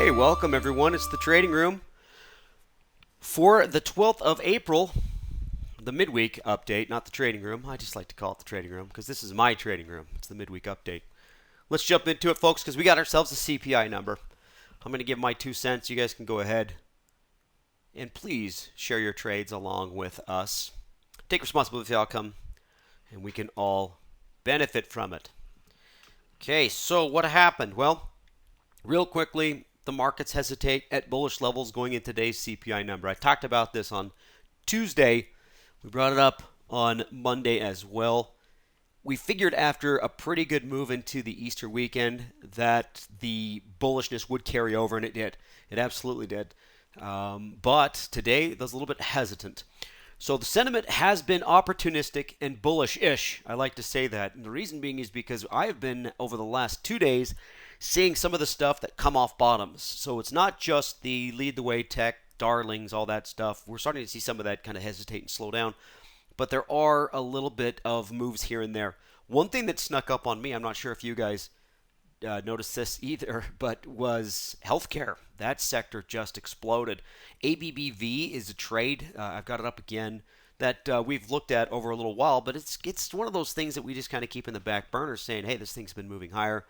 Hey, welcome everyone. It's the Trading Room for the 12th of April, the midweek update, not the Trading Room. I just like to call it the Trading Room because this is my Trading Room. It's the midweek update. Let's jump into it, folks, because we got ourselves a CPI number. I'm going to give my 2 cents. You guys can go ahead and please share your trades along with us. Take responsibility for the outcome, and we can all benefit from it. Okay, so what happened? Well, real quickly, the markets hesitate at bullish levels going into today's CPI number. I talked about this on Tuesday. We brought it up on Monday as well. We figured after a pretty good move into the Easter weekend that the bullishness would carry over, and it did. It absolutely did. But today, it was a little bit hesitant. So the sentiment has been opportunistic and bullish-ish. I like to say that. And the reason being is because I've been, over the last 2 days, seeing some of the stuff that come off bottoms. So it's not just the lead the way tech, darlings, all that stuff. We're starting to see some of that kind of hesitate and slow down. But there are a little bit of moves here and there. One thing that snuck up on me, I'm not sure if you guys noticed this either, but was healthcare. That sector just exploded. ABBV is a trade. I've got it up again that we've looked at over a little while, but it's one of those things that we just kind of keep in the back burner saying, hey, this thing's been moving higher.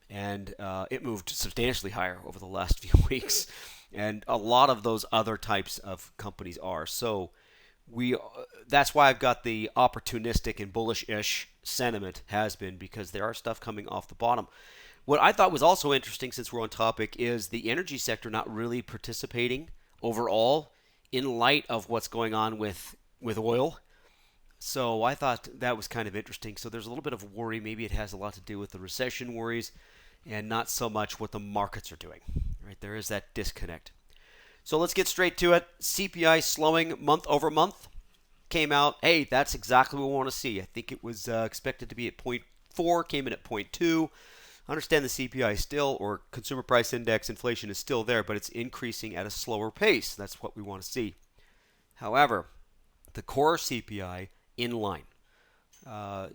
And it moved substantially higher over the last few weeks. And a lot of those other types of companies are. So that's why I've got the opportunistic and bullish-ish sentiment has been, because there are stuff coming off the bottom. What I thought was also interesting, since we're on topic, is the energy sector not really participating overall in light of what's going on with oil. So I thought that was kind of interesting. So there's a little bit of worry. Maybe it has a lot to do with the recession worries and not so much what the markets are doing. Right? There is that disconnect. So let's get straight to it. CPI slowing month over month. Came out, hey, that's exactly what we want to see. I think it was expected to be at 0.4, came in at 0.2. I understand the CPI still, or consumer price index inflation is still there, but it's increasing at a slower pace. That's what we want to see. However, the core CPI in line,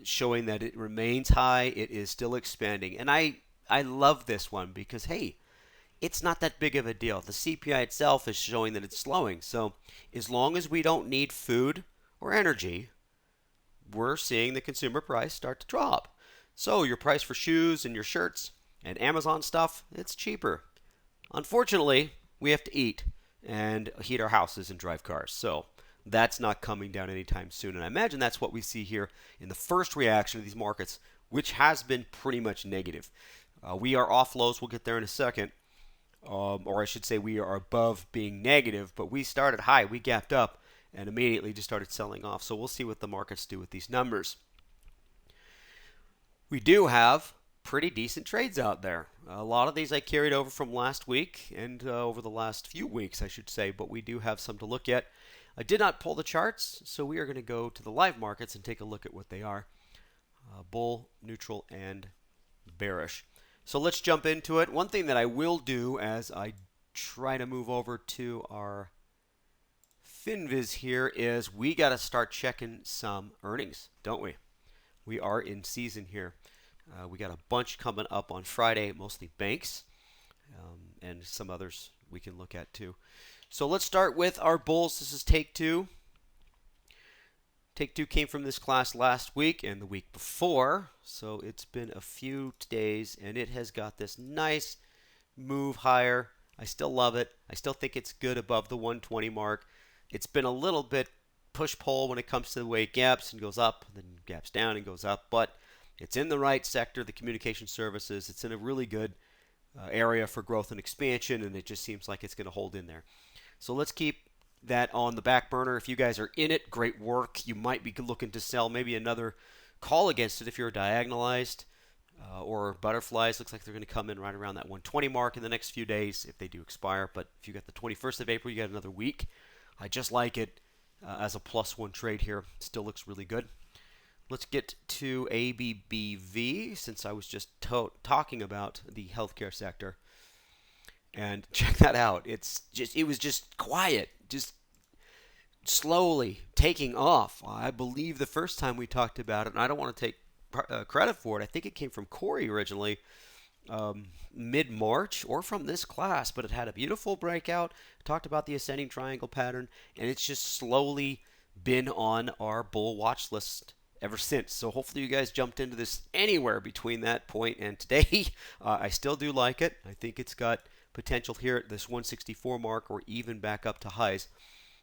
showing that it remains high. It is still expanding. And I love this one because, hey, it's not that big of a deal. The CPI itself is showing that it's slowing. So as long as we don't need food or energy, we're seeing the consumer price start to drop. So your price for shoes and your shirts and Amazon stuff, it's cheaper. Unfortunately, we have to eat and heat our houses and drive cars. So that's not coming down anytime soon. And I imagine that's what we see here in the first reaction of these markets, which has been pretty much negative. We are off lows. We'll get there in a second. Or I should say we are above being negative, but we started high. We gapped up and immediately just started selling off. So we'll see what the markets do with these numbers. We do have pretty decent trades out there. A lot of these I carried over from last week and over the last few weeks, I should say, but we do have some to look at. I did not pull the charts, so we are going to go to the live markets and take a look at what they are. Bull, neutral, and bearish. So let's jump into it. One thing that I will do as I try to move over to our Finviz here is we got to start checking some earnings, don't we? We are in season here. We got a bunch coming up on Friday, mostly banks, and some others we can look at too. So let's start with our bulls. This is take two. Take two came from this class last week and the week before. So it's been a few days and it has got this nice move higher. I still love it. I still think it's good above the 120 mark. It's been a little bit push-pull when it comes to the way it gaps and goes up, then gaps down and goes up. But it's in the right sector, the communication services. It's in a really good area for growth and expansion, and it just seems like it's going to hold in there. So let's keep that on the back burner. If you guys are in it, great work. You might be looking to sell maybe another call against it if you're diagonalized or butterflies. Looks like they're going to come in right around that 120 mark in the next few days if they do expire. But if you got the 21st of April, you got another week. I just like it as a +1 trade here. Still looks really good. Let's get to ABBV since I was just talking about the healthcare sector. And check that out. It was just quiet, just slowly taking off. I believe the first time we talked about it, and I don't want to take credit for it. I think it came from Corey originally. mid-March or from this class, but it had a beautiful breakout. Talked about the ascending triangle pattern, and it's just slowly been on our bull watch list ever since. So hopefully you guys jumped into this anywhere between that point and today. I still do like it. I think it's got potential here at this 164 mark or even back up to highs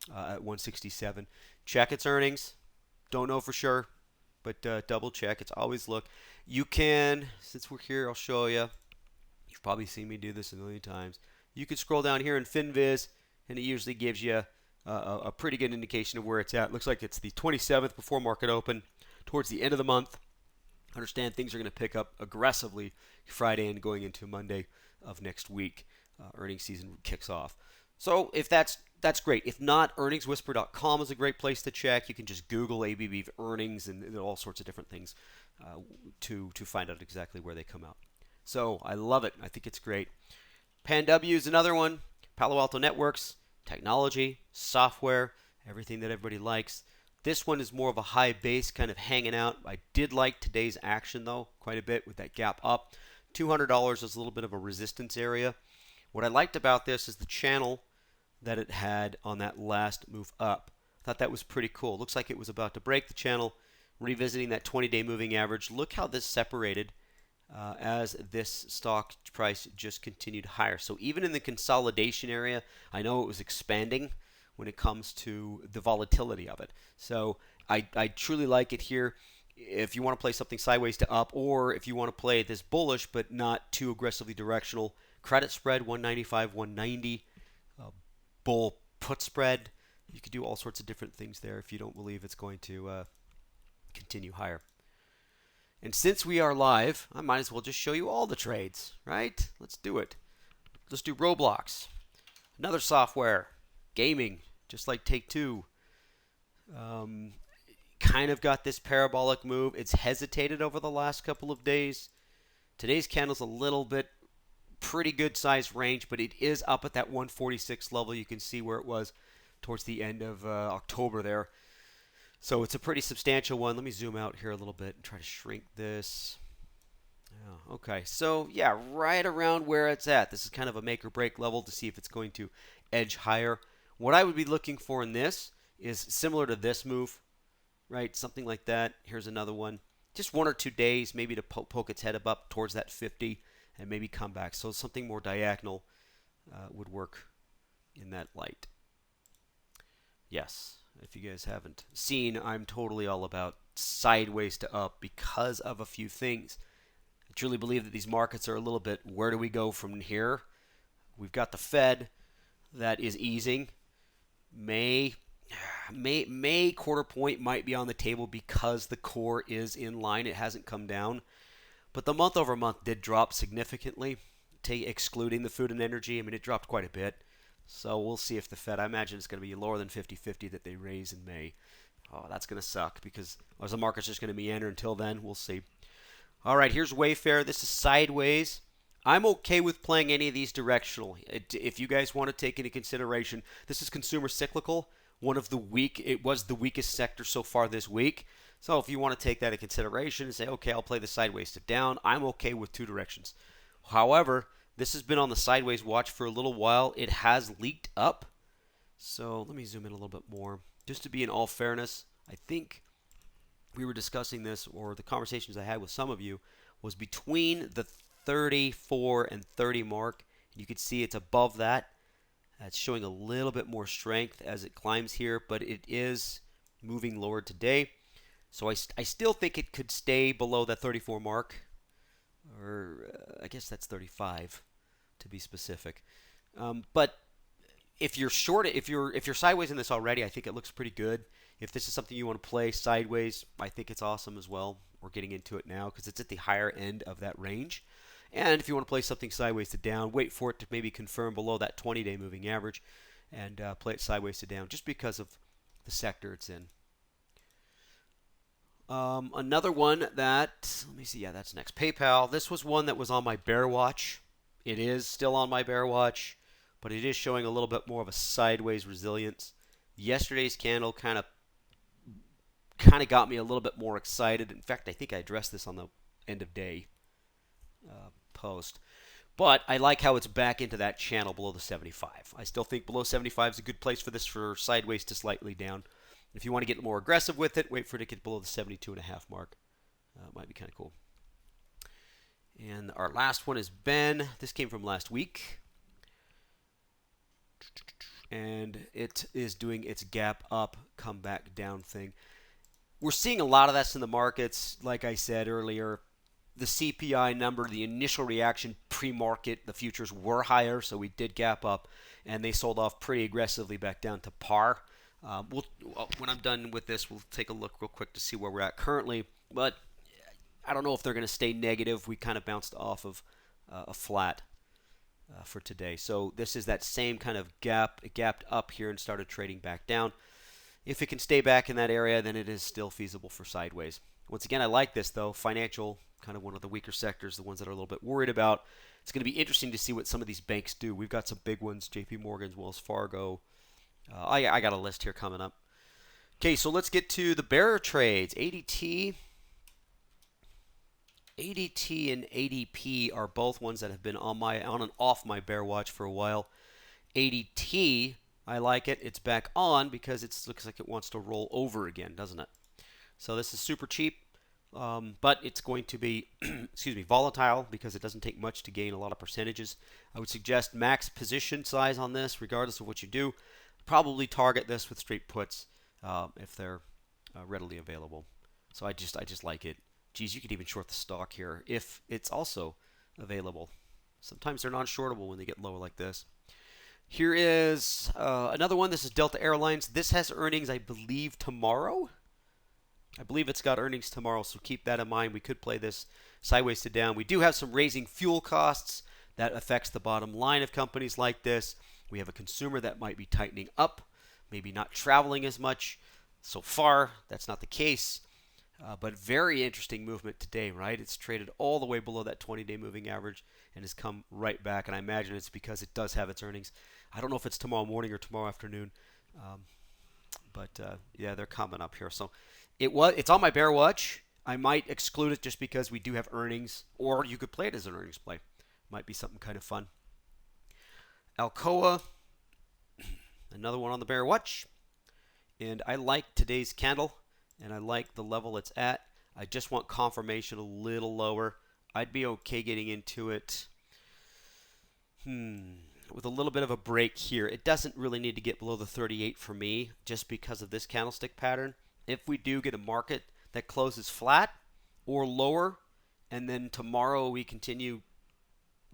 at 167. Check its earnings. Don't know for sure, but double check. It's always look. You can, since we're here, I'll show you. You've probably seen me do this a million times. You can scroll down here in Finviz, and it usually gives you a pretty good indication of where it's at. Looks like it's the 27th before market open, towards the end of the month. Understand things are going to pick up aggressively Friday and going into Monday of next week. Earnings season kicks off. So if that's great. If not, earningswhisper.com is a great place to check. You can just Google ABB earnings and all sorts of different things to find out exactly where they come out. So I love it. I think it's great. PanW is another one. Palo Alto Networks, technology, software, everything that everybody likes. This one is more of a high base, kind of hanging out. I did like today's action, though, quite a bit with that gap up. $200 is a little bit of a resistance area. What I liked about this is the channel that it had on that last move up. I thought that was pretty cool. Looks like it was about to break the channel, revisiting that 20-day moving average. Look how this separated as this stock price just continued higher. So even in the consolidation area, I know it was expanding when it comes to the volatility of it. So I truly like it here. If you want to play something sideways to up, or if you want to play this bullish but not too aggressively directional, credit spread 195, 190, bull put spread. You could do all sorts of different things there if you don't believe it's going to continue higher. And since we are live, I might as well just show you all the trades, right? Let's do it. Let's do Roblox. Another software. Gaming, just like Take-Two. Kind of got this parabolic move. It's hesitated over the last couple of days. Today's candle's a little bit pretty good size range, but it is up at that 146 level. You can see where it was towards the end of October there. So it's a pretty substantial one. Let me zoom out here a little bit and try to shrink this. Oh, okay, so yeah, right around where it's at. This is kind of a make or break level to see if it's going to edge higher. What I would be looking for in this is similar to this move, right? Something like that. Here's another one. Just 1 or 2 days, maybe to poke its head up towards that 50 and maybe come back. So something more diagonal would work in that light. Yes, if you guys haven't seen, I'm totally all about sideways to up because of a few things. I truly believe that these markets are a little bit, where do we go from here? We've got the Fed that is easing. May quarter point might be on the table because the core is in line. It hasn't come down. But the month over month did drop significantly, excluding the food and energy. I mean, it dropped quite a bit. So we'll see if the Fed, I imagine it's going to be lower than 50-50 that they raise in May. Oh, that's going to suck because the market's just going to meander until then. We'll see. All right, here's Wayfair. This is sideways. I'm okay with playing any of these directional. If you guys want to take into consideration, this is consumer cyclical. It was the weakest sector so far this week. So if you want to take that into consideration and say, okay, I'll play the sideways to down, I'm okay with two directions. However, this has been on the sideways watch for a little while. It has leaked up. So let me zoom in a little bit more. Just to be in all fairness, I think we were discussing this, or the conversations I had with some of you, was between the 34 and 30 mark. You can see it's above that. It's showing a little bit more strength as it climbs here, but it is moving lower today. So I still think it could stay below that 34 mark, or I guess that's 35 to be specific. But if you're short, if you're sideways in this already, I think it looks pretty good. If this is something you want to play sideways, I think it's awesome as well. We're getting into it now because it's at the higher end of that range. And if you want to play something sideways to down, wait for it to maybe confirm below that 20-day moving average and play it sideways to down just because of the sector it's in. Another one that, let me see, yeah, that's next. PayPal. This was one that was on my bear watch. It is still on my bear watch, but it is showing a little bit more of a sideways resilience. Yesterday's candle kind of got me a little bit more excited. In fact, I think I addressed this on the end of day post. But I like how it's back into that channel below the 75. I still think below 75 is a good place for this for sideways to slightly down. If you want to get more aggressive with it, wait for it to get below the 72.5 mark. Might be kind of cool. And our last one is Ben. This came from last week. And it is doing its gap up, come back down thing. We're seeing a lot of that in the markets. Like I said earlier, the CPI number, the initial reaction pre-market, the futures were higher, so we did gap up, and they sold off pretty aggressively back down to par. When I'm done with this, we'll take a look real quick to see where we're at currently. But I don't know if they're going to stay negative. We kind of bounced off of a flat for today. So this is that same kind of gap. It gapped up here and started trading back down. If it can stay back in that area, then it is still feasible for sideways. Once again, I like this, though. Financial, kind of one of the weaker sectors, the ones that are a little bit worried about. It's going to be interesting to see what some of these banks do. We've got some big ones, JP Morgan's, Wells Fargo. I got a list here coming up. Okay, so let's get to the bearer trades. ADT and ADP are both ones that have been on and off my bear watch for a while. ADT, I like it. It's back on because it looks like it wants to roll over again, doesn't it? So this is super cheap, but it's going to be volatile because it doesn't take much to gain a lot of percentages. I would suggest max position size on this, regardless of what you do. Probably target this with straight puts if they're readily available. So I just like it. Geez, you could even short the stock here if it's also available. Sometimes they're non-shortable when they get lower like this. Here is another one. This is Delta Airlines. This has earnings, I believe, tomorrow. I believe it's got earnings tomorrow, so keep that in mind. We could play this sideways to down. We do have some raising fuel costs. That affects the bottom line of companies like this. We have a consumer that might be tightening up, maybe not traveling as much. So far, that's not the case. But very interesting movement today, right? It's traded all the way below that 20-day moving average and has come right back. And I imagine it's because it does have its earnings. I don't know if it's tomorrow morning or tomorrow afternoon. But yeah, they're coming up here. So it's on my bear watch. I might exclude it just because we do have earnings, or you could play it as an earnings play. Might be something kind of fun. Alcoa, another one on the bear watch. And I like today's candle, and I like the level it's at. I just want confirmation a little lower. I'd be okay getting into it with a little bit of a break here. It doesn't really need to get below the 38 for me just because of this candlestick pattern. If we do get a market that closes flat or lower, and then tomorrow we continue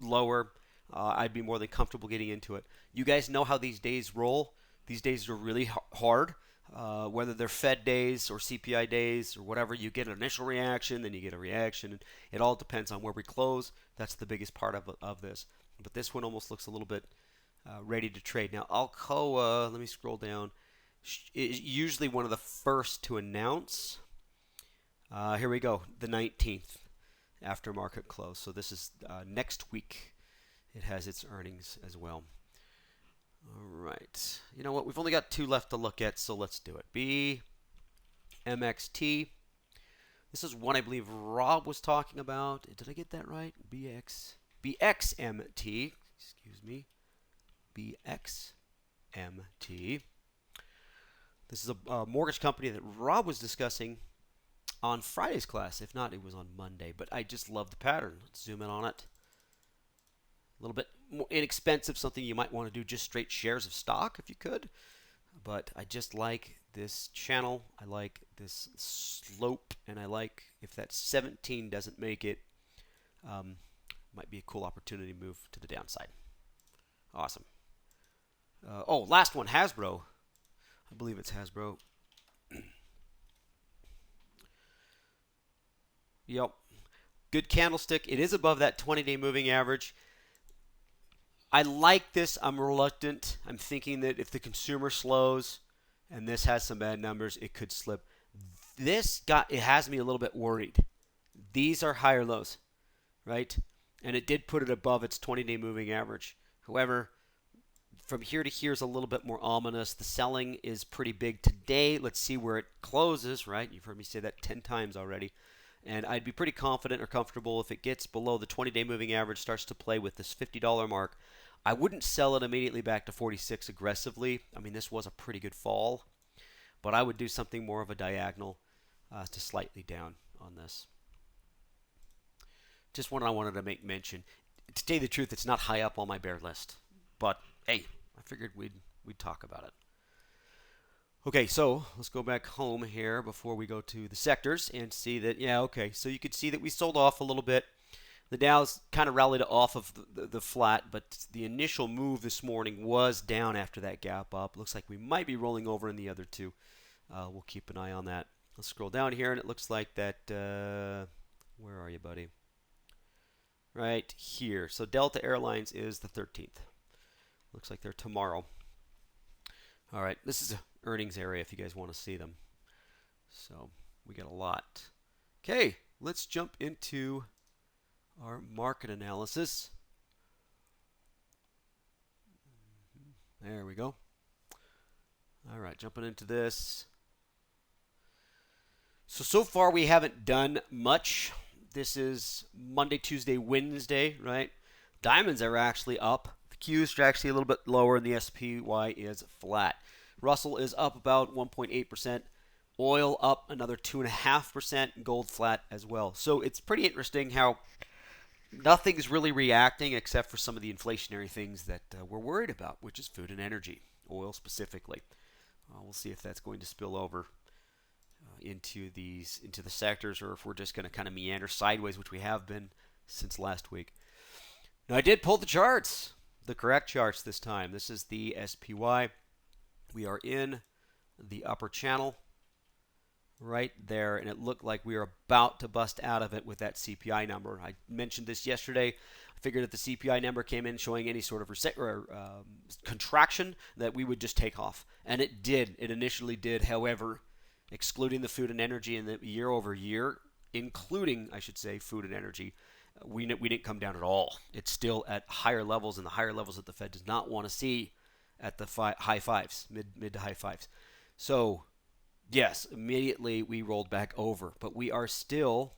lower, I'd be more than comfortable getting into it. You guys know how these days roll. These days are really hard. Whether they're Fed days or CPI days or whatever, you get an initial reaction, then you get a reaction. It all depends on where we close. That's the biggest part of this. But this one almost looks a little bit ready to trade. Now, Alcoa, let me scroll down, is usually one of the first to announce. Here we go, the 19th after market close. So this is next week. It has its earnings as well. All right. You know what? We've only got two left to look at, so let's do it. BMXT. This is one I believe Rob was talking about. Did I get that right? BXMT. Excuse me. BXMT. This is a mortgage company that Rob was discussing on Friday's class. If not, it was on Monday. But I just love the pattern. Let's zoom in on it. A little bit more inexpensive, something you might want to do just straight shares of stock if you could. But I just like this channel. I like this slope, and I like if that 17 doesn't make it, might be a cool opportunity to move to the downside. Awesome. Last one, Hasbro. I believe it's Hasbro. Yep. Good candlestick. It is above that 20-day moving average. I like this. I'm reluctant. I'm thinking that if the consumer slows and this has some bad numbers, it could slip. It has me a little bit worried. These are higher lows, right? And it did put it above its 20-day moving average. However, from here to here is a little bit more ominous. The selling is pretty big today. Let's see where it closes, right? You've heard me say that 10 times already. And I'd be pretty confident or comfortable if it gets below the 20-day moving average, starts to play with this $50 mark. I wouldn't sell it immediately back to 46 aggressively. I mean, this was a pretty good fall, but I would do something more of a diagonal to slightly down on this. Just one I wanted to make mention. To tell you the truth, it's not high up on my bear list, but hey, I figured we'd talk about it. Okay, so let's go back home here before we go to the sectors and see that, yeah, okay, so you could see that we sold off a little bit. The Dow's kind of rallied off of the flat, but the initial move this morning was down after that gap up. Looks like we might be rolling over in the other two. We'll keep an eye on that. Let's scroll down here, and it looks like that, where are you, buddy? Right here. So Delta Airlines is the 13th. Looks like they're tomorrow. All right, this is an earnings area if you guys want to see them. So we got a lot. Okay, let's jump into our market analysis. There we go. All right, jumping into this. So far we haven't done much. This is Monday, Tuesday, Wednesday, right? Diamonds are actually up. The Qs are actually a little bit lower, and the SPY is flat. Russell is up about 1.8%. Oil up another 2.5%. Gold flat as well. So it's pretty interesting how nothing's really reacting except for some of the inflationary things that we're worried about, which is food and energy, oil specifically. We'll see if that's going to spill over into the sectors, or if we're just going to kind of meander sideways, which we have been since last week. Now, I did pull the charts, the correct charts this time. This is the SPY. We are in the upper channel right there, and it looked like we were about to bust out of it with that CPI number. I mentioned this yesterday. I figured if the CPI number came in showing any sort of contraction, that we would just take off, and it did. It initially did. However, excluding the food and energy in the year over year, including, I should say, food and energy, we didn't come down at all. It's still at higher levels, and the higher levels that the Fed does not want to see at the high fives, mid to high fives. So, yes, immediately we rolled back over, but we are still,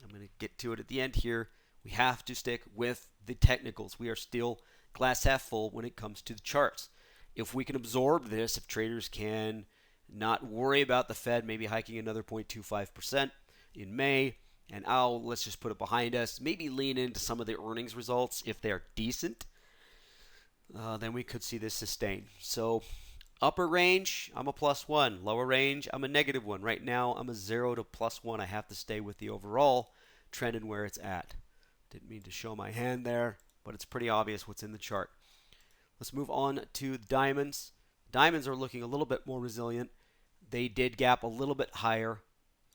I'm going to get to it at the end here, we have to stick with the technicals. We are still glass half full when it comes to the charts. If we can absorb this, if traders can not worry about the Fed maybe hiking another 0.25% in May, and let's just put it behind us, maybe lean into some of the earnings results if they're decent, then we could see this sustain. So upper range, I'm a +1. Lower range, I'm a -1. Right now, I'm a 0 to +1. I have to stay with the overall trend and where it's at. Didn't mean to show my hand there, but it's pretty obvious what's in the chart. Let's move on to diamonds. Diamonds are looking a little bit more resilient. They did gap a little bit higher,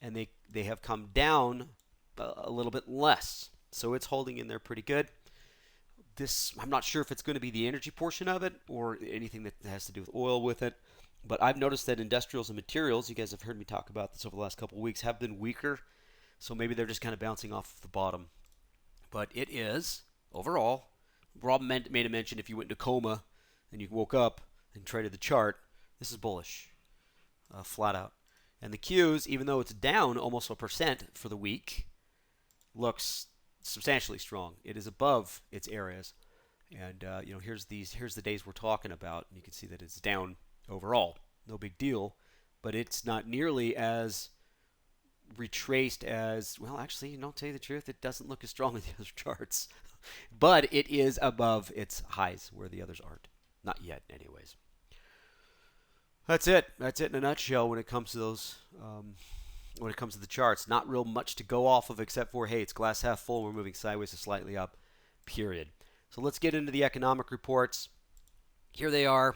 and they have come down a little bit less. So it's holding in there pretty good. This, I'm not sure if it's going to be the energy portion of it or anything that has to do with oil with it. But I've noticed that industrials and materials, you guys have heard me talk about this over the last couple of weeks, have been weaker. So maybe they're just kind of bouncing off the bottom. But it is, overall, Rob made a mention if you went into coma and you woke up and traded the chart, this is bullish, flat out. And the Qs, even though it's down almost 1% for the week, looks substantially strong. It is above its areas. And here's the days we're talking about, and you can see that it's down overall. No big deal, but it's not nearly as retraced as, well, actually, I'll tell you the truth, it doesn't look as strong as the other charts. But it is above its highs where the others aren't. Not yet, anyways. That's it. That's it in a nutshell when it comes to those. When it comes to the charts, not real much to go off of except for, hey, it's glass half full. We're moving sideways to slightly up. Period. So let's get into the economic reports. Here they are.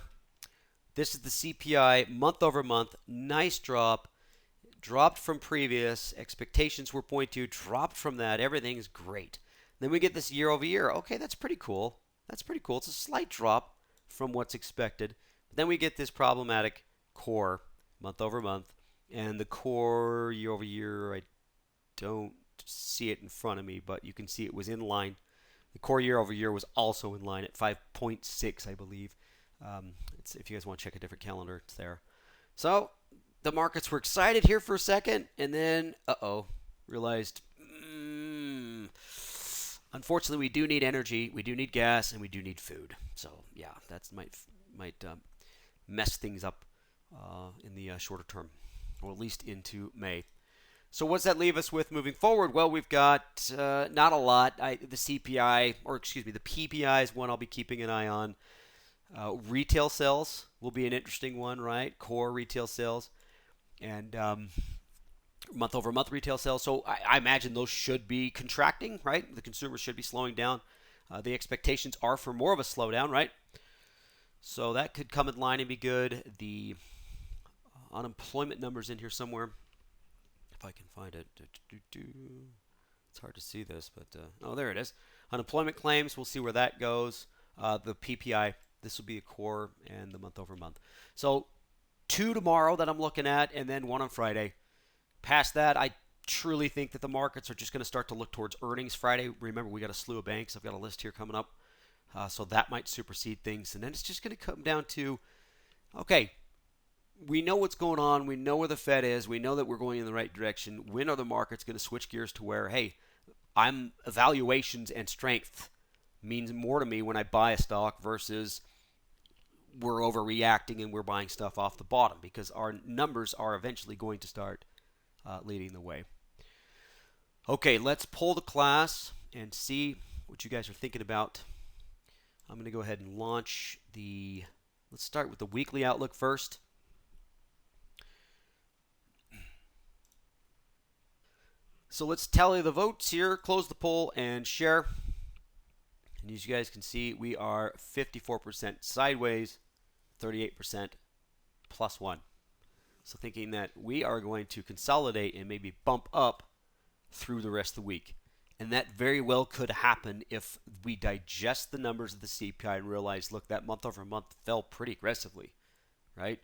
This is the CPI month over month. Nice drop. Dropped from previous. Expectations were 0.2. Dropped from that. Everything's great. Then we get this year over year. Okay, that's pretty cool. That's pretty cool. It's a slight drop from what's expected. But then we get this problematic core month over month. And the core year over year, I don't see it in front of me, but you can see it was in line. The core year over year was also in line at 5.6, I believe. If you guys want to check a different calendar, it's there. So the markets were excited here for a second, and then, realized, unfortunately, we do need energy, we do need gas, and we do need food. So yeah, that might mess things up in the shorter term, or at least into May. So what does that leave us with moving forward? Well, we've got not a lot. The CPI, or excuse me, the PPI is one I'll be keeping an eye on. Retail sales will be an interesting one, right? Core retail sales and month-over-month retail sales. So I imagine those should be contracting, right? The consumer should be slowing down. The expectations are for more of a slowdown, right? So that could come in line and be good. The unemployment numbers in here somewhere, if I can find it. It's hard to see this, but oh, there it is. Unemployment claims, we'll see where that goes. The PPI, this will be a core, and the month-over-month. So 2 tomorrow that I'm looking at, and then 1 on Friday. Past that, I truly think that the markets are just going to start to look towards earnings Friday. Remember, we got a slew of banks. I've got a list here coming up. So that might supersede things. And then it's just going to come down to, okay, we know what's going on. We know where the Fed is. We know that we're going in the right direction. When are the markets going to switch gears to where, hey, evaluations and strength means more to me when I buy a stock versus we're overreacting and we're buying stuff off the bottom, because our numbers are eventually going to start leading the way. Okay, let's pull the class and see what you guys are thinking about. I'm going to go ahead and launch let's start with the weekly outlook first. So let's tally the votes here, close the poll, and share. And as you guys can see, we are 54% sideways, 38% +1. So thinking that we are going to consolidate and maybe bump up through the rest of the week. And that very well could happen if we digest the numbers of the CPI and realize, look, that month-over-month fell pretty aggressively, right?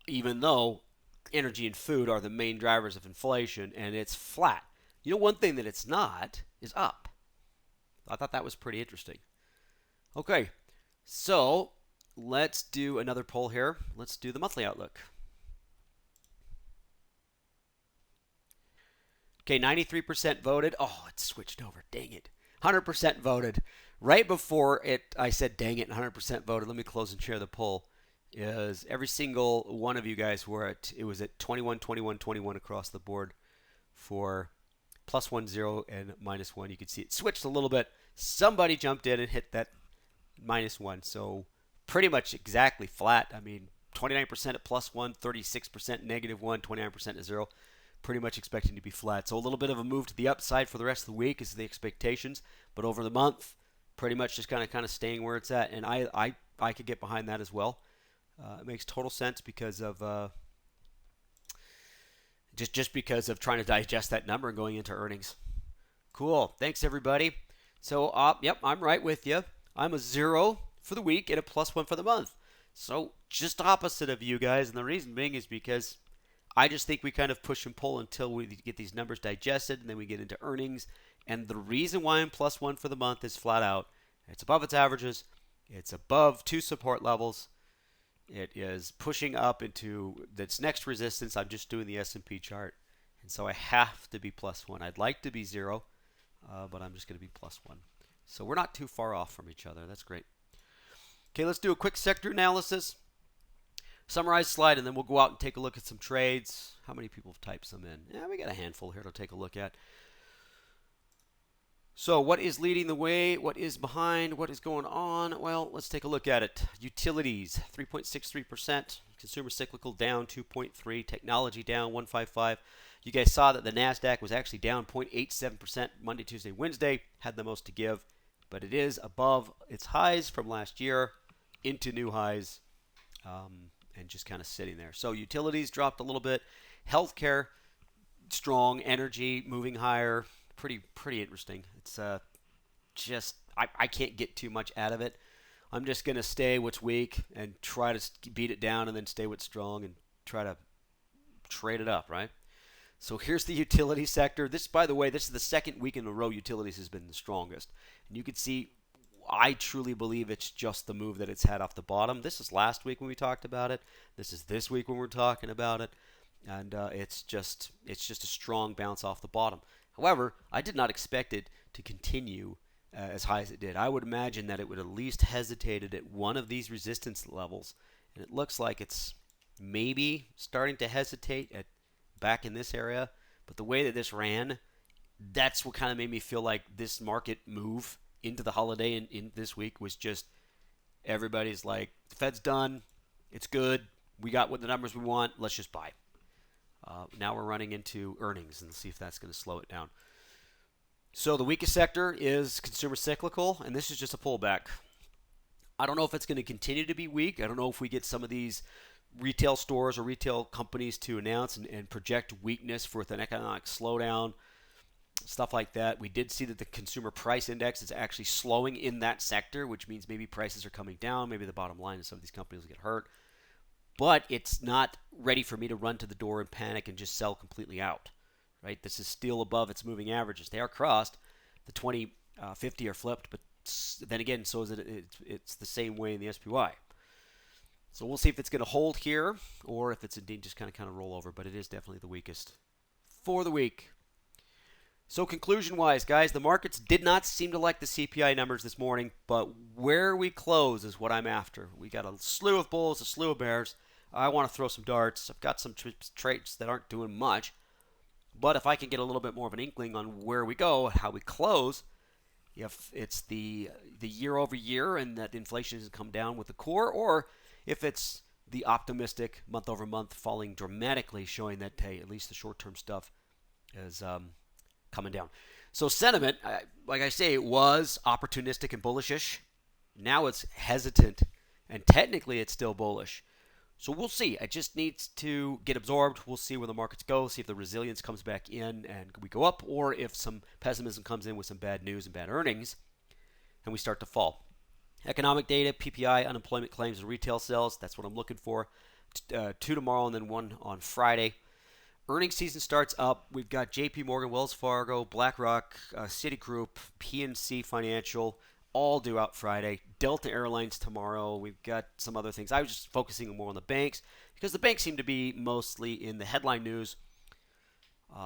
Even though energy and food are the main drivers of inflation, and it's flat. You know, one thing that it's not is up. I thought that was pretty interesting. Okay, so let's do another poll here. Let's do the monthly outlook. Okay, 93% voted. Oh, it switched over. Dang it. 100% voted. Right before I said dang it, 100% voted. Let me close and share the poll. Is every single one of you guys it was at 21, 21, 21 across the board for +1, 0, and -1. You can see it switched a little bit. Somebody jumped in and hit that -1. So pretty much exactly flat. I mean, 29% at +1, 36% -1, 29% at 0. Pretty much expecting to be flat. So a little bit of a move to the upside for the rest of the week is the expectations. But over the month, pretty much just kind of staying where it's at. And I could get behind that as well. It makes total sense because of just because of trying to digest that number and going into earnings. Cool. Thanks, everybody. So, yep, I'm right with you. I'm a 0 for the week and a +1 for the month. So just opposite of you guys. And the reason being is because I just think we kind of push and pull until we get these numbers digested, and then we get into earnings. And the reason why I'm +1 for the month is flat out. It's above its averages. It's above 2 support levels. It is pushing up into its next resistance. I'm just doing the S&P chart. And so I have to be +1. I'd like to be 0, but I'm just going to be +1. So we're not too far off from each other. That's great. Okay, let's do a quick sector analysis. Summarize slide, and then we'll go out and take a look at some trades. How many people have typed some in? Yeah, we got a handful here to take a look at. So what is leading the way? What is behind? What is going on? Well, let's take a look at it. Utilities, 3.63%. Consumer cyclical down 2.3%. Technology down 1.55%. You guys saw that the NASDAQ was actually down 0.87% Monday, Tuesday, Wednesday. Had the most to give, but it is above its highs from last year into new highs. And just kind of sitting there. So utilities dropped a little bit. Healthcare, strong. Energy moving higher. Pretty interesting. It's just I can't get too much out of it. I'm just going to stay what's weak and try to beat it down, and then stay what's strong and try to trade it up, right? So here's the utility sector. This, by the way, this is the second week in a row utilities has been the strongest. And you can see, I truly believe it's just the move that it's had off the bottom. This is last week when we talked about it. This is this week when we're talking about it. and it's just a strong bounce off the bottom. However, I did not expect it to continue as high as it did. I would imagine that it would at least hesitated at one of these resistance levels, and it looks like it's maybe starting to hesitate at back in this area. But the way that this ran, that's what kind of made me feel like this market move into the holiday in this week was just everybody's like, the Fed's done, it's good, we got what the numbers we want, let's just buy. Now we're running into earnings and see if that's going to slow it down. So the weakest sector is consumer cyclical, and this is just a pullback. I don't know if it's going to continue to be weak. I don't know if we get some of these retail stores or retail companies to announce and project weakness for an economic slowdown, stuff like that. We did see that the consumer price index is actually slowing in that sector, which means maybe prices are coming down. Maybe the bottom line is some of these companies will get hurt. But it's not ready for me to run to the door and panic and just sell completely out. Right? This is still above its moving averages. They are crossed. The 20, 50 are flipped, but then again, so is it. It's the same way in the SPY. So we'll see if it's going to hold here or if it's indeed just kind of roll over. But it is definitely the weakest for the week. So conclusion-wise, guys, the markets did not seem to like the CPI numbers this morning, but where we close is what I'm after. We got a slew of bulls, a slew of bears. I want to throw some darts. I've got some traits that aren't doing much. But if I can get a little bit more of an inkling on where we go, how we close, if it's the year over year and that inflation has come down with the core, or if it's the optimistic month over month falling dramatically, showing that, hey, at least the short-term stuff is coming down. So sentiment, like I say, it was opportunistic and bullishish. Now it's hesitant, and technically it's still bullish. So we'll see. It just needs to get absorbed. We'll see where the markets go, see if the resilience comes back in and we go up, or if some pessimism comes in with some bad news and bad earnings, and we start to fall. Economic data, PPI, unemployment claims, and retail sales, that's what I'm looking for. 2 tomorrow and then 1 on Friday. Earnings season starts up. We've got JP Morgan, Wells Fargo, BlackRock, Citigroup, PNC Financial, all due out Friday. Delta Airlines tomorrow. We've got some other things. I was just focusing more on the banks because the banks seem to be mostly in the headline news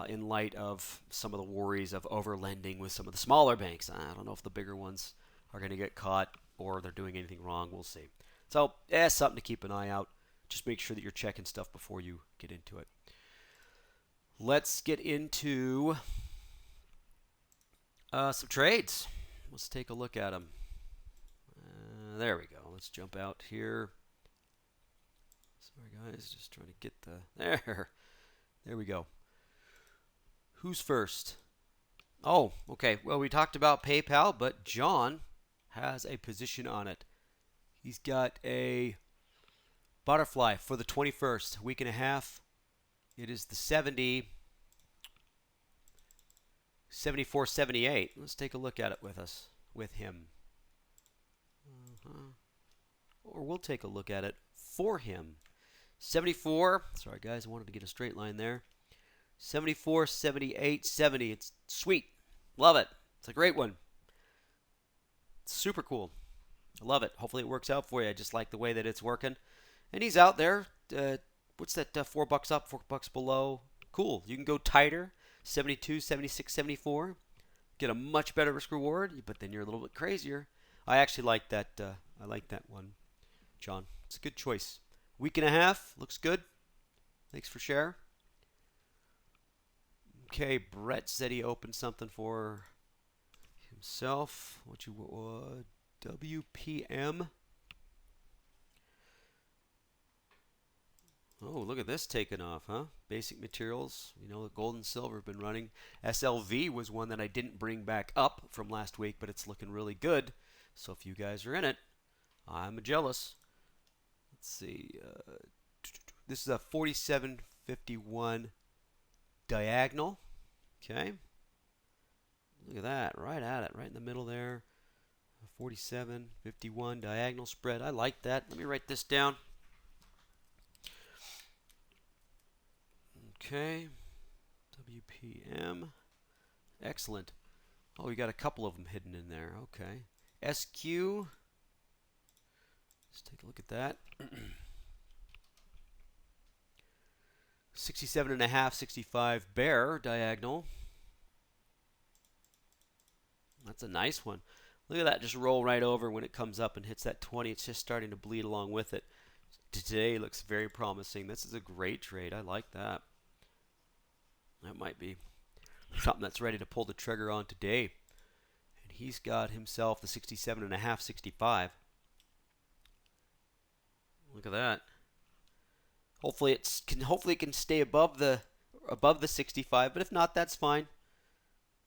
in light of some of the worries of overlending with some of the smaller banks. I don't know if the bigger ones are going to get caught or they're doing anything wrong. We'll see. So, something to keep an eye out. Just make sure that you're checking stuff before you get into it. Let's get into some trades. Let's take a look at them. There we go. Let's jump out here. Sorry, guys. Just trying to get the... There we go. Who's first? Oh, okay. Well, we talked about PayPal, but John has a position on it. He's got a butterfly for the 21st, week and a half. It is the 74.78. Let's take a look at it with him. Or we'll take a look at it for him. 74. Sorry, guys. I wanted to get a straight line there. 74, 78, 70. It's sweet. Love it. It's a great one. It's super cool. I love it. Hopefully it works out for you. I just like the way that it's working. And he's out there. What's that? $4 up, $4 below. Cool. You can go tighter. 72, 76, 74. Get a much better risk reward, but then you're a little bit crazier. I actually like that. I like that one, John. It's a good choice. Week and a half. Looks good. Thanks for share. Okay, Brett said he opened something for himself. WPM. Oh, look at this taking off, huh? Basic materials. You know, the gold and silver have been running. SLV was one that I didn't bring back up from last week, but it's looking really good. So if you guys are in it, I'm jealous. Let's see. This is a 47.51 diagonal. Okay. Look at that. Right at it. Right in the middle there. 47.51 diagonal spread. I like that. Let me write this down. Okay, WPM, excellent. Oh, we got a couple of them hidden in there. Okay, SQ. Let's take a look at that. 67.5, 65 bear diagonal. That's a nice one. Look at that, just roll right over when it comes up and hits that 20. It's just starting to bleed along with it. Today looks very promising. This is a great trade. I like that. That might be something that's ready to pull the trigger on today. And he's got himself the 67.5, 65. Look at that. Hopefully it can stay above the 65, but if not, that's fine.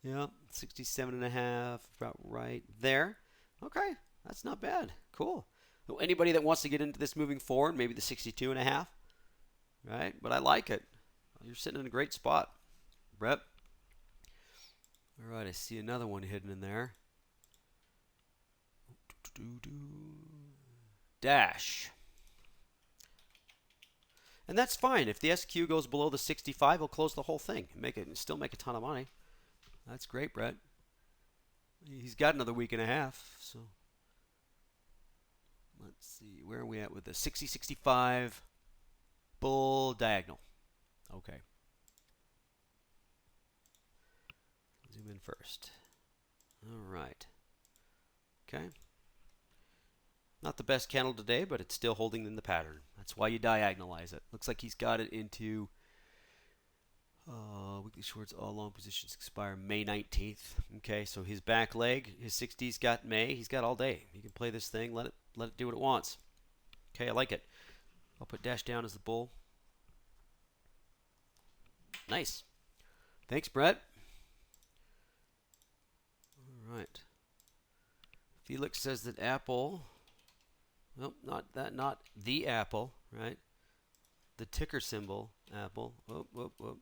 Yeah, 67.5, about right there. Okay, that's not bad. Cool. So anybody that wants to get into this moving forward, maybe the 62.5, right? But I like it. You're sitting in a great spot, Brett. All right, I see another one hidden in there. Dash. And that's fine. If the SQ goes below the 65, he'll close the whole thing and still make a ton of money. That's great, Brett. He's got another week and a half, so let's see. Where are we at with the 60-65 bull diagonal? Okay. Zoom in first. All right. Okay. Not the best candle today, but it's still holding in the pattern. That's why you diagonalize it. Looks like he's got it into weekly shorts. All long positions expire May 19th. Okay, so his back leg, his 60's got May. He's got all day. You can play this thing. Let it do what it wants. Okay, I like it. I'll put Dash down as the bull. Nice. Thanks, Brett. All right. Felix says that Apple. Well, not the Apple, right? The ticker symbol, Apple. Whoop, whoop, whoop.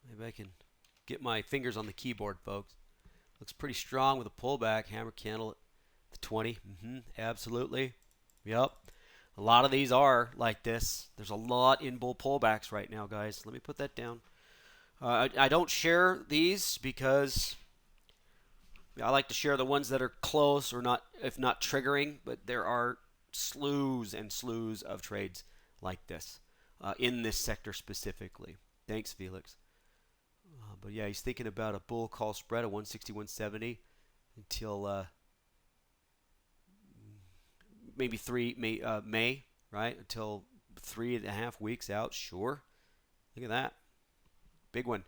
Maybe I can get my fingers on the keyboard, folks. Looks pretty strong with a pullback. Hammer candle at the 20. Absolutely. Yep. A lot of these are like this. There's a lot in bull pullbacks right now, guys. Let me put that down. I don't share these because I like to share the ones that are close or not, if not triggering, but there are slews and slews of trades like this in this sector specifically. Thanks, Felix. But yeah, he's thinking about a bull call spread of 160, 170 until maybe May, right? Until 3.5 weeks out. Sure. Look at that. Big one.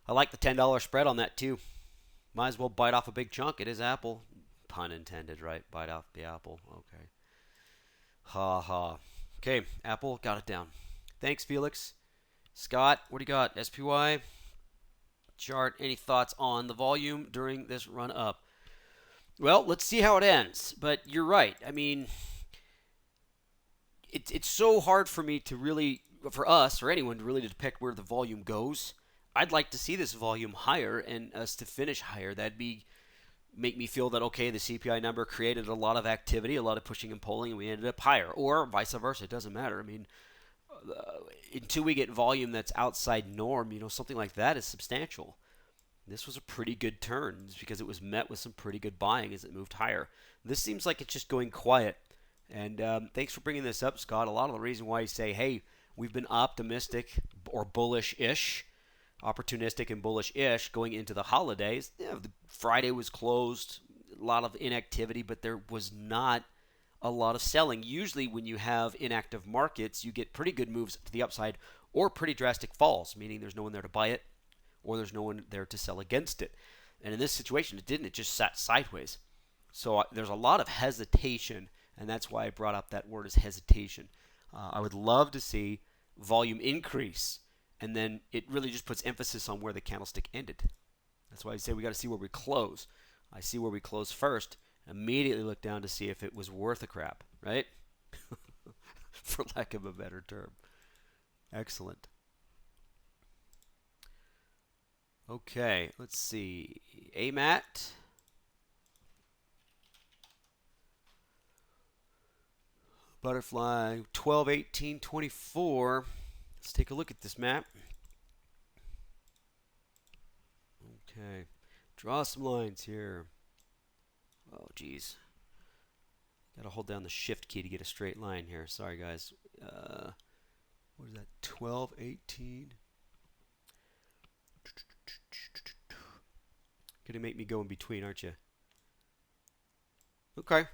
I like the $10 spread on that too. Might as well bite off a big chunk. It is Apple. Pun intended, right? Bite off the apple. Okay. Ha ha. Okay, Apple got it down. Thanks, Felix. Scott, what do you got? SPY chart. Any thoughts on the volume during this run up? Well, let's see how it ends. But you're right. I mean, it's so hard for me to really, for us or anyone to really depict where the volume goes. I'd like to see this volume higher and us to finish higher. That'd make me feel that, okay, the CPI number created a lot of activity, a lot of pushing and pulling, and we ended up higher. Or vice versa. It doesn't matter. I mean, until we get volume that's outside norm, something like that is substantial. This was a pretty good turn because it was met with some pretty good buying as it moved higher. This seems like it's just going quiet. And thanks for bringing this up, Scott. A lot of the reason why you say, hey, we've been optimistic or bullish-ish, opportunistic and bullish-ish going into the holidays. The Friday was closed, a lot of inactivity, but there was not a lot of selling. Usually when you have inactive markets, you get pretty good moves to the upside or pretty drastic falls, meaning there's no one there to buy it or there's no one there to sell against it. And in this situation, it didn't. It just sat sideways. So there's a lot of hesitation, and that's why I brought up that word as hesitation. I would love to see volume increase, and then it really just puts emphasis on where the candlestick ended. That's why I say we got to see where we close. I see where we close first, immediately look down to see if it was worth a crap, right? For lack of a better term. Excellent. Okay, let's see. AMAT. Butterfly 12, 18, 24. Let's take a look at this map. Okay, draw some lines here. Oh, geez. Got to hold down the shift key to get a straight line here. Sorry, guys. What is that? 12.18. Gonna make me go in between, aren't you? Okay.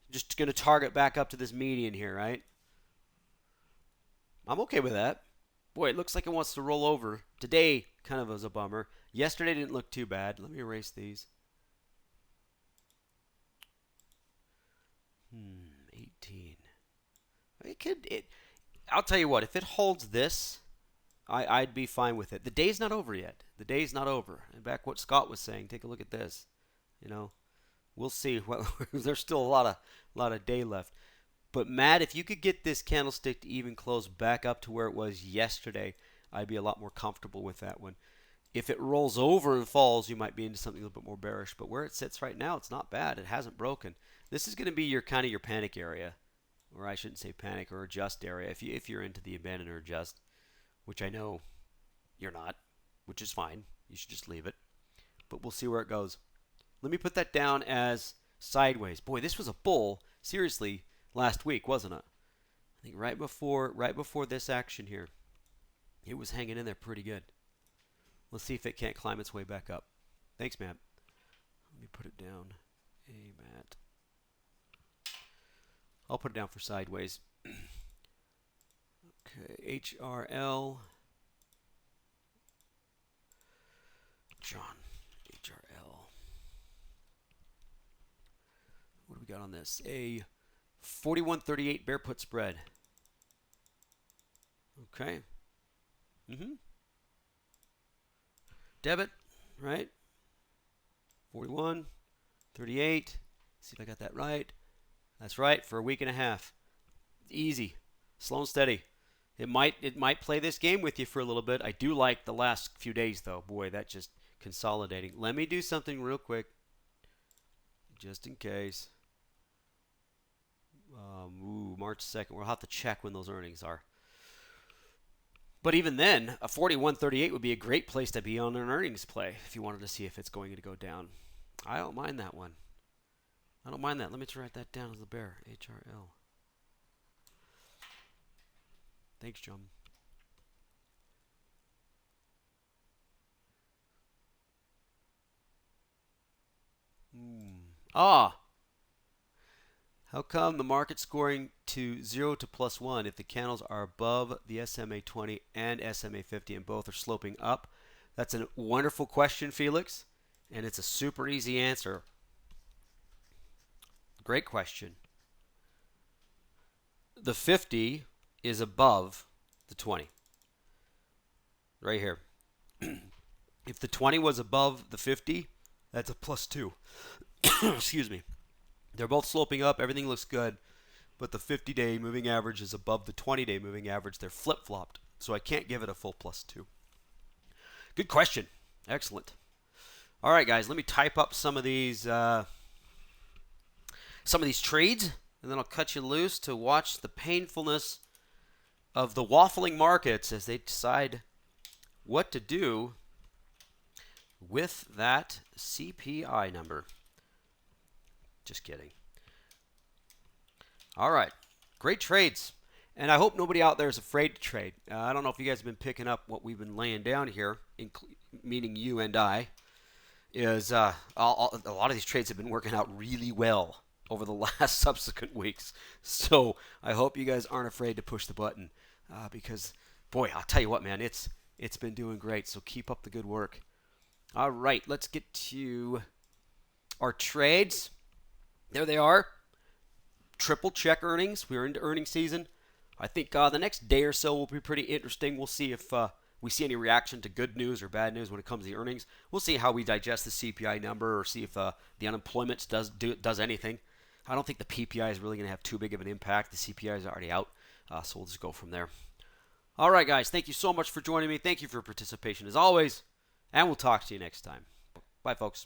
Just gonna target back up to this median here, right? I'm okay with that. Boy, it looks like it wants to roll over. Today kind of was a bummer. Yesterday didn't look too bad. Let me erase these. 18. I'll tell you what, if it holds this, I'd be fine with it. The day's not over yet. The day's not over. And back what Scott was saying, take a look at this. You know, we'll see. There's still a lot of day left. But Matt, if you could get this candlestick to even close back up to where it was yesterday, I'd be a lot more comfortable with that one. If it rolls over and falls, you might be into something a little bit more bearish. But where it sits right now, it's not bad. It hasn't broken. This is going to be your kind of your panic area, or I shouldn't say panic, or adjust area. If you're into the abandon or adjust, which I know you're not, which is fine. You should just leave it. But we'll see where it goes. Let me put that down as sideways. Boy, this was a bull. Seriously. Last week, wasn't it? I think right before this action here, it was hanging in there pretty good. Let's see if it can't climb its way back up. Thanks, Matt. Let me put it down. Hey, Matt. I'll put it down for sideways. Okay, HRL. John, HRL. What do we got on this? A 41.38 bear put spread. Okay. Debit, right? 41.38. See if I got that right. That's right, for a week and a half. Easy. Slow and steady. It might play this game with you for a little bit. I do like the last few days though. Boy, that's just consolidating. Let me do something real quick. Just in case. March 2nd. We'll have to check when those earnings are. But even then, a 41.38 would be a great place to be on an earnings play if you wanted to see if it's going to go down. I don't mind that one. I don't mind that. Let me write that down as the bear. HRL. Thanks, John. How come the market's scoring to 0 to +1 if the candles are above the SMA 20 and SMA 50 and both are sloping up? That's a wonderful question, Felix, and it's a super easy answer. Great question. The 50 is above the 20. Right here. If the 20 was above the 50, that's a +2. Excuse me. They're both sloping up. Everything looks good. But the 50-day moving average is above the 20-day moving average. They're flip-flopped. So I can't give it a full +2. Good question. Excellent. All right, guys. Let me type up some of these trades, and then I'll cut you loose to watch the painfulness of the waffling markets as they decide what to do with that CPI number. Just kidding. All right. Great trades. And I hope nobody out there is afraid to trade. I don't know if you guys have been picking up what we've been laying down here, meaning you and I, is a lot of these trades have been working out really well over the last subsequent weeks. So I hope you guys aren't afraid to push the button because, boy, I'll tell you what, man, it's been doing great. So keep up the good work. All right. Let's get to our trades. There they are. Triple check earnings. We're into earnings season. I think the next day or so will be pretty interesting. We'll see if we see any reaction to good news or bad news when it comes to the earnings. We'll see how we digest the CPI number or see if the unemployment does anything. I don't think the PPI is really going to have too big of an impact. The CPI is already out, so we'll just go from there. All right, guys. Thank you so much for joining me. Thank you for your participation as always, and we'll talk to you next time. Bye, folks.